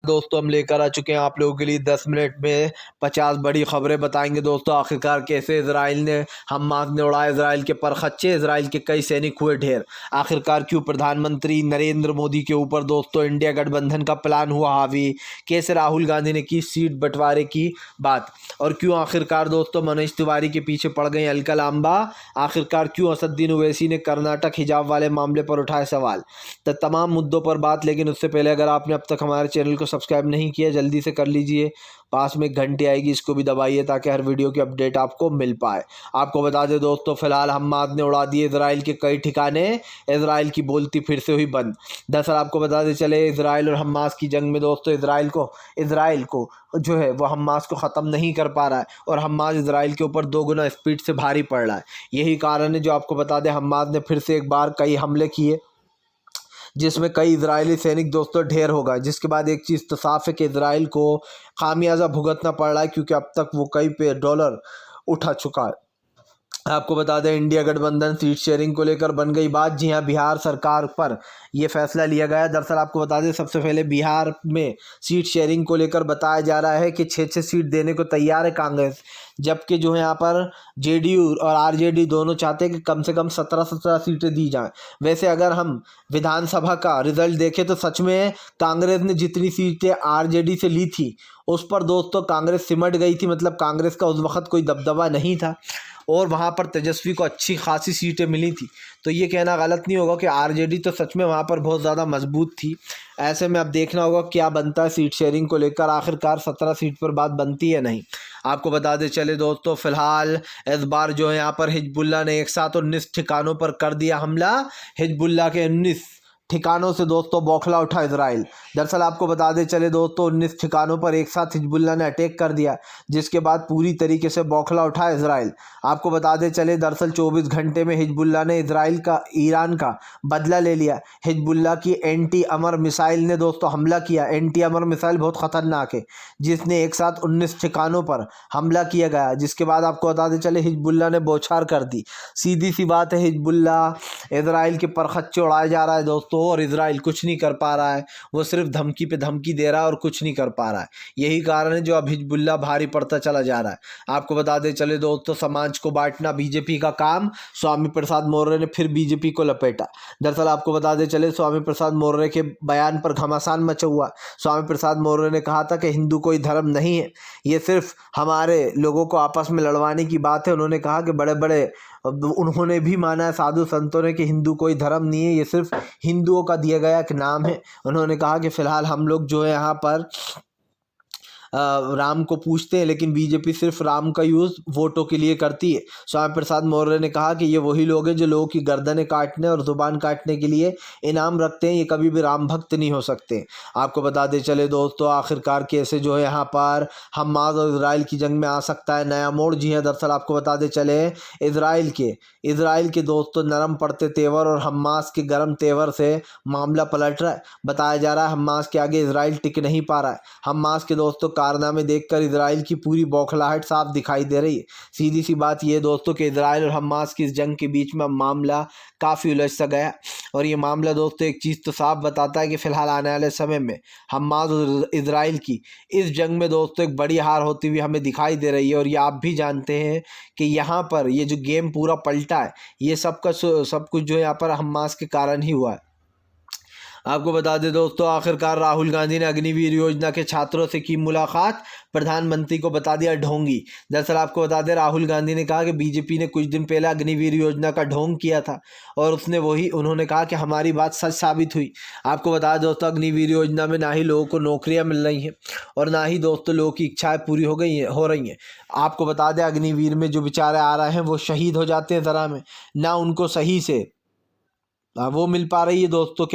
दोस्तों हम लेकर आ चुके हैं आप लोगों के लिए 10 मिनट में 50 बड़ी खबरें बताएंगे। दोस्तों आखिरकार कैसे इजराइल ने हमास ने उड़ाया इजराइल के परखच्चे, इजराइल के कई सैनिक हुए ढेर। आखिरकार क्यों प्रधानमंत्री नरेंद्र मोदी के ऊपर दोस्तों इंडिया गठबंधन का प्लान हुआ हावी, कैसे राहुल गांधी ने की सीट बंटवारे की बात, और क्यों आखिरकार दोस्तों मनोज तिवारी के पीछे पड़ गई अलका लांबा। आखिरकार क्यों असदुद्दीन ओवैसी ने कर्नाटक हिजाब वाले मामले पर उठाए सवाल। तो तमाम मुद्दों पर बात, लेकिन उससे पहले अगर आपने अब तक हमारे चैनल को सब्सक्राइब नहीं किया जल्दी से कर लीजिए। पास में एक घंटी आएगी, इसको भी दबाइए ताकि हर वीडियो की अपडेट आपको मिल पाए। आपको बता दें दोस्तों, फिलहाल हमास ने उड़ा दिए इजराइल के कई ठिकाने, इजराइल की बोलती फिर से हुई बंद। दरअसल आपको बता दें चले, इजराइल और हमास की जंग में दोस्तों इजराइल को जो है वो हमास को ख़त्म नहीं कर पा रहा है, और हमास इजराइल के ऊपर 2 गुना स्पीड से भारी पड़ रहा है। यही कारण है जो आपको बता दें, हमास ने फिर से एक बार कई हमले किए जिसमें कई इजरायली सैनिक दोस्तों ढेर हो गए। जिसके बाद एक चीज़ तो साफ है कि इजराइल को खामियाजा भुगतना पड़ रहा है, क्योंकि अब तक वो कई पे डॉलर उठा चुका है। आपको बता दें, इंडिया गठबंधन सीट शेयरिंग को लेकर बन गई बात। जी हाँ, बिहार सरकार पर यह फैसला लिया गया है। दरअसल आपको बता दें, सबसे पहले बिहार में सीट शेयरिंग को लेकर बताया जा रहा है कि 6-6 सीट देने को तैयार है कांग्रेस, जबकि जो है यहाँ पर जेडीयू और आरजेडी दोनों चाहते हैं कि कम से कम 17-17 सीटें दी जाएं। वैसे अगर हम विधानसभा का रिजल्ट देखें तो सच में कांग्रेस ने जितनी सीटें आरजेडी से ली थी उस पर दोस्तों कांग्रेस सिमट गई थी। मतलब कांग्रेस का उस वक्त कोई दबदबा नहीं था, और वहाँ पर तेजस्वी को अच्छी खासी सीटें मिली थी। तो ये कहना गलत नहीं होगा कि आरजेडी तो सच में वहाँ पर बहुत ज़्यादा मजबूत थी। ऐसे में अब देखना होगा क्या बनता है सीट शेयरिंग को लेकर, आखिरकार 17 सीट पर बात बनती है नहीं। आपको बता दें चले दोस्तों, फिलहाल इस बार जो है यहाँ पर हिजबुल्लाह ने एक साथ 19 ठिकानों पर कर दिया हमला। हिजबुल्लाह के 19 ठिकानों से दोस्तों बौखला उठा इजराइल। दरअसल आपको बता दें चले दोस्तों, 19 ठिकानों पर एक साथ हिजबुल्लाह ने अटैक कर दिया, जिसके बाद पूरी तरीके से बौखला उठा इजराइल। आपको बता दें चले, दरअसल 24 घंटे में हिजबुल्लाह ने ईरान का बदला ले लिया। हिजबुल्लाह की एंटी अमर मिसाइल ने दोस्तों हमला किया। एंटी अमर मिसाइल बहुत ख़तरनाक है, जिसने एक साथ 19 ठिकानों पर हमला किया गया। जिसके बाद आपको बता दें चले, हिजबुल्लाह ने बौछार कर दी। सीधी सी बात है, हिजबुल्लाह इजराइल के परखच्चे उड़ाया जा रहा है दोस्तों, और इजराइल कुछ नहीं कर पा रहा है। वो सिर्फ धमकी पे धमकी दे रहा है और कुछ नहीं कर पा रहा है। यही कारण है जो अब हिजबुल्लाह भारी पड़ता चला जा रहा है। आपको बता दें चले दोस्तों, समाज को बांटना बीजेपी का काम, स्वामी प्रसाद मौर्य ने फिर बीजेपी को लपेटा। दरअसल आपको बता दें चले, स्वामी प्रसाद मौर्य के बयान पर घमासान मचा हुआ। स्वामी प्रसाद मौर्य ने कहा था कि हिंदू कोई धर्म नहीं है, ये सिर्फ हमारे लोगों को आपस में लड़वाने की बात है। उन्होंने कहा कि उन्होंने भी माना है साधु संतों ने कि हिंदू कोई धर्म नहीं है, ये सिर्फ हिंदुओं का दिया गया एक नाम है। उन्होंने कहा कि फिलहाल हम लोग जो है यहाँ पर राम को पूछते हैं, लेकिन बीजेपी सिर्फ राम का यूज़ वोटों के लिए करती है। स्वामी प्रसाद मौर्य ने कहा कि ये वही लोग हैं जो लोगों की गर्दनें काटने और जुबान काटने के लिए इनाम रखते हैं, ये कभी भी राम भक्त नहीं हो सकते। आपको बता दें चले दोस्तों, आखिरकार कैसे जो है यहाँ पर हमास और इजराइल की जंग में आ सकता है नया मोड़। जी हाँ, दरअसल आपको बता दें चले, इजराइल के दोस्तों नरम पड़ते तेवर और हमास के गर्म तेवर से मामला पलट रहा है। बताया जा रहा है हमास के आगे इजराइल टिक नहीं पा रहा है। हमास के दोस्तों कारनामे देखकर इजराइल की पूरी बौखलाहट साफ दिखाई दे रही है। सीधी सी बात यह दोस्तों कि इजराइल और हमास की इस जंग के बीच में मामला काफ़ी उलझ सा गया, और ये मामला दोस्तों एक चीज़ तो साफ बताता है कि फ़िलहाल आने वाले समय में हमास और इजराइल की इस जंग में दोस्तों एक बड़ी हार होती हुई हमें दिखाई दे रही है। और ये आप भी जानते हैं कि यहाँ पर ये जो गेम पूरा पलटा है, ये सब कुछ जो है यहाँ पर हमास के कारण ही हुआ है। आपको बता दें दोस्तों, आखिरकार राहुल गांधी ने अग्निवीर योजना के छात्रों से की मुलाकात, प्रधानमंत्री को बता दिया ढोंगी। दरअसल आपको बता दें, राहुल गांधी ने कहा कि बीजेपी ने कुछ दिन पहले अग्निवीर योजना का ढोंग किया था, और उन्होंने कहा कि हमारी बात सच साबित हुई। आपको बता दें दोस्तों, अग्निवीर योजना में ना ही लोगों को नौकरियां मिल रही हैं, और ना ही दोस्तों लोगों की इच्छाएं पूरी हो रही हैं। आपको बता दें, अग्निवीर में जो बेचारे आ रहे हैं वो शहीद हो जाते हैं ज़रा में, ना उनको सही से वो मिल पा रही है दोस्तों,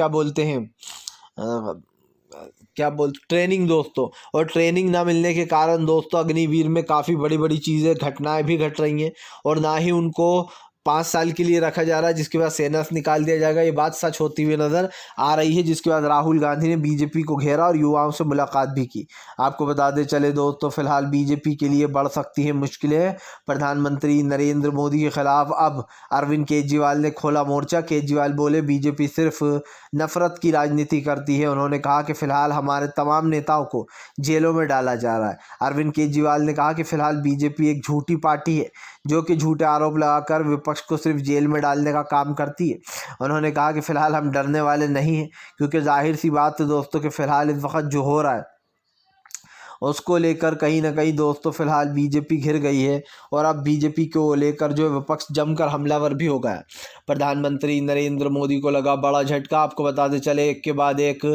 ट्रेनिंग दोस्तों। और ट्रेनिंग ना मिलने के कारण दोस्तों अग्निवीर में काफ़ी बड़ी बड़ी चीज़ें घटनाएं भी घट रही हैं, और ना ही उनको 5 साल के लिए रखा जा रहा है, जिसके बाद सेना से निकाल दिया जाएगा। ये बात सच होती हुई नजर आ रही है। जिसके बाद राहुल गांधी ने बीजेपी को घेरा और युवाओं से मुलाकात भी की। आपको बता दें चले दोस्तों, फिलहाल बीजेपी के लिए बढ़ सकती है मुश्किलें। प्रधानमंत्री नरेंद्र मोदी के खिलाफ अब अरविंद केजरीवाल ने खोला मोर्चा। केजरीवाल बोले बीजेपी सिर्फ नफरत की राजनीति करती है। उन्होंने कहा कि फिलहाल हमारे तमाम नेताओं को जेलों में डाला जा रहा है। अरविंद केजरीवाल ने कहा कि फिलहाल बीजेपी एक झूठी पार्टी है जो कि झूठे आरोप लगाकर विपक्ष को सिर्फ जेल में डालने का काम करती है। उन्होंने कहा कि फिलहाल हम डरने वाले नहीं हैं, क्योंकि जाहिर सी बात है दोस्तों कि फिलहाल इस वक्त जो हो रहा है उसको लेकर कहीं ना कहीं दोस्तों फिलहाल बीजेपी घिर गई है। और अब बीजेपी को लेकर जो विपक्ष जमकर हमलावर भी हो गया। प्रधानमंत्री नरेंद्र मोदी को लगा बड़ा झटका। आपको बताते चले एक के बाद एक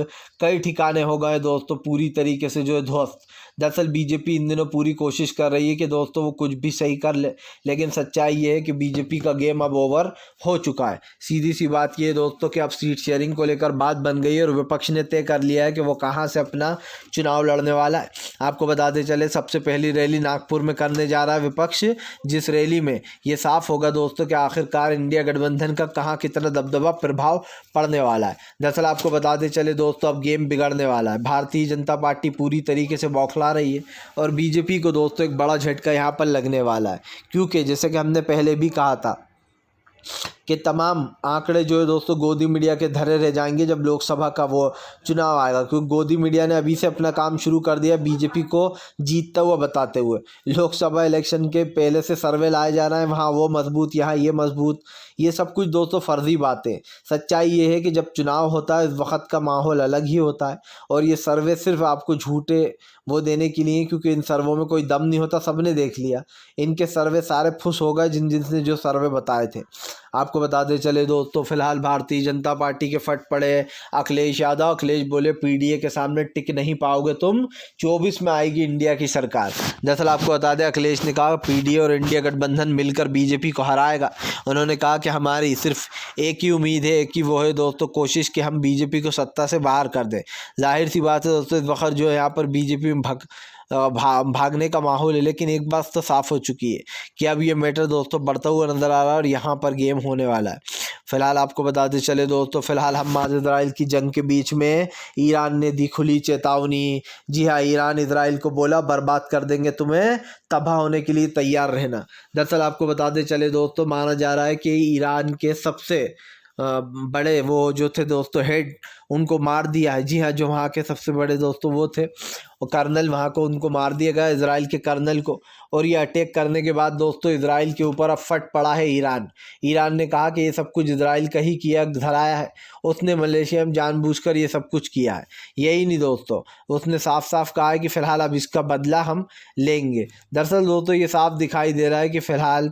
कई ठिकाने हो गए दोस्तों पूरी तरीके से जो है ध्वस्त। दरअसल बीजेपी इन दिनों पूरी कोशिश कर रही है कि दोस्तों वो कुछ भी सही कर ले, लेकिन सच्चाई ये है कि बीजेपी का गेम अब ओवर हो चुका है। सीधी सी बात ये है दोस्तों कि अब सीट शेयरिंग को लेकर बात बन गई है और विपक्ष ने तय कर लिया है कि वो कहाँ से अपना चुनाव लड़ने वाला है। आपको बताते चले सबसे पहली रैली नागपुर में करने जा रहा है विपक्ष, जिस रैली में ये साफ होगा दोस्तों कि आखिरकार इंडिया गठबंधन का कहाँ कितना दबदबा प्रभाव पड़ने वाला है। दरअसल आपको बताते चले दोस्तों अब गेम बिगड़ने वाला है। भारतीय जनता पार्टी पूरी तरीके से बौखला रही है और बीजेपी को दोस्तों एक बड़ा झटका यहाँ पर लगने वाला है, क्योंकि जैसे कि हमने पहले भी कहा था कि तमाम आंकड़े जो है दोस्तों गोदी मीडिया के धरे रह जाएंगे जब लोकसभा का वो चुनाव आएगा, क्योंकि गोदी मीडिया ने अभी से अपना काम शुरू कर दिया बीजेपी को जीतता हुआ बताते हुए। लोकसभा इलेक्शन के पहले से सर्वे लाए जा रहे हैं, वहाँ वो मजबूत, यहाँ ये मजबूत, ये सब कुछ दोस्तों फर्जी बातें। सच्चाई ये है कि जब चुनाव होता है इस वक्त का माहौल अलग ही होता है और ये सर्वे सिर्फ आपको झूठे वो देने के लिए, क्योंकि इन सर्वों में कोई दम नहीं होता। सबने देख लिया, इनके सर्वे सारे फुस हो गए जिनने जो सर्वे बताए थे। आपको बता दें चले दोस्तों फिलहाल भारतीय जनता पार्टी के फट पड़े अखिलेश यादव। अखिलेश बोले पीडीए के सामने टिक नहीं पाओगे तुम, 24 में आएगी इंडिया की सरकार। दरअसल आपको बता दें अखिलेश ने कहा पीडीए और इंडिया गठबंधन मिलकर बीजेपी को हराएगा। उन्होंने कहा कि हमारी सिर्फ एक ही उम्मीद है, एक ही वो है दोस्तों कोशिश कि हम बीजेपी को सत्ता से बाहर कर दें। जाहिर सी बात है दोस्तों इस वक्त जो है यहाँ पर बीजेपी में भागने का माहौल है, लेकिन एक बात तो साफ हो चुकी है कि अब ये मैटर दोस्तों बढ़ता हुआ नजर आ रहा है और यहाँ पर गेम होने वाला है। फिलहाल आपको बताते चले दोस्तों फिलहाल हमास इजराइल की जंग के बीच में ईरान ने दी खुली चेतावनी। जी हाँ, ईरान इजराइल को बोला बर्बाद कर देंगे तुम्हें, तबाह होने के लिए तैयार रहना। दरअसल आपको बताते चले दोस्तों माना जा रहा है कि ईरान के सबसे बड़े वो जो थे दोस्तों हेड, उनको मार दिया है। जी हाँ, जो वहाँ के सबसे बड़े दोस्तों वो थे और कर्नल वहाँ को उनको मार दिया गया, इजराइल के कर्नल को। और ये अटैक करने के बाद दोस्तों इजराइल के ऊपर अब फट पड़ा है ईरान। ईरान ने कहा कि ये सब कुछ इजराइल का ही किया धराया है, उसने मलेशिया में जानबूझकर ये सब कुछ किया है। यही नहीं दोस्तों, उसने साफ साफ कहा है कि फ़िलहाल अब इसका बदला हम लेंगे। दरअसल दोस्तों ये साफ दिखाई दे रहा है कि फ़िलहाल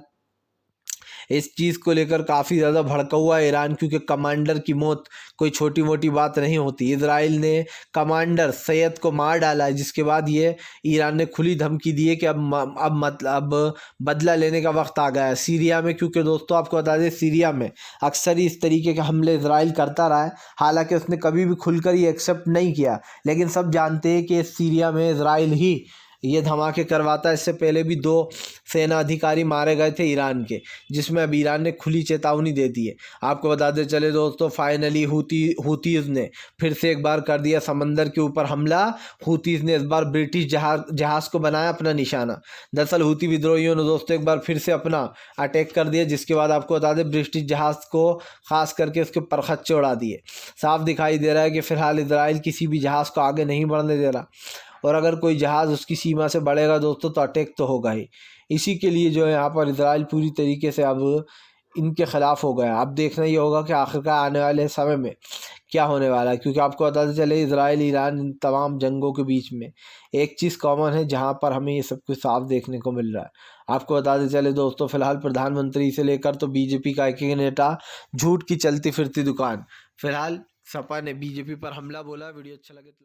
इस चीज़ को लेकर काफ़ी ज़्यादा भड़का हुआ है ईरान, क्योंकि कमांडर की मौत कोई छोटी मोटी बात नहीं होती। इजराइल ने कमांडर सैयद को मार डाला है, जिसके बाद ये ईरान ने खुली धमकी दी है कि अब बदला लेने का वक्त आ गया है। सीरिया में, क्योंकि दोस्तों आपको बता दें सीरिया में अक्सर ही इस तरीके के हमले इजराइल करता रहा है, हालांकि उसने कभी भी खुलकर ये एक्सेप्ट नहीं किया, लेकिन सब जानते हैं कि सीरिया में इजराइल ही ये धमाके करवाता है। इससे पहले भी 2 सेना अधिकारी मारे गए थे ईरान के, जिसमें अब ईरान ने खुली चेतावनी दे दी है। आपको बताते चले दोस्तों फाइनली हूतीज़ ने फिर से एक बार कर दिया समंदर के ऊपर हमला। हूतीज़ ने इस बार ब्रिटिश जहाज़ को बनाया अपना निशाना। दरअसल हूती विद्रोहियों ने दोस्तों एक बार फिर से अपना अटैक कर दिया, जिसके बाद आपको बता दें ब्रिटिश जहाज़ को खास करके उसके परखच्चे उड़ा दिए। साफ दिखाई दे रहा है कि फ़िलहाल इजराइल किसी भी जहाज़ को आगे नहीं बढ़ने दे रहा, और अगर कोई जहाज़ उसकी सीमा से बढ़ेगा दोस्तों तो अटैक तो होगा ही। इसी के लिए जो है यहाँ पर इजराइल पूरी तरीके से अब इनके ख़िलाफ़ हो गया। अब देखना ये होगा कि आखिरकार आने वाले समय में क्या होने वाला है, क्योंकि आपको बताते चले इजराइल ईरान इन तमाम जंगों के बीच में एक चीज़ कॉमन है जहाँ पर हमें ये सब कुछ साफ देखने को मिल रहा है। आपको बताते चले दोस्तों फिलहाल प्रधानमंत्री से लेकर तो बीजेपी का एक नेता झूठ की चलती फिरती दुकान। फिलहाल सपा ने बीजेपी पर हमला बोला। वीडियो अच्छा लगे तो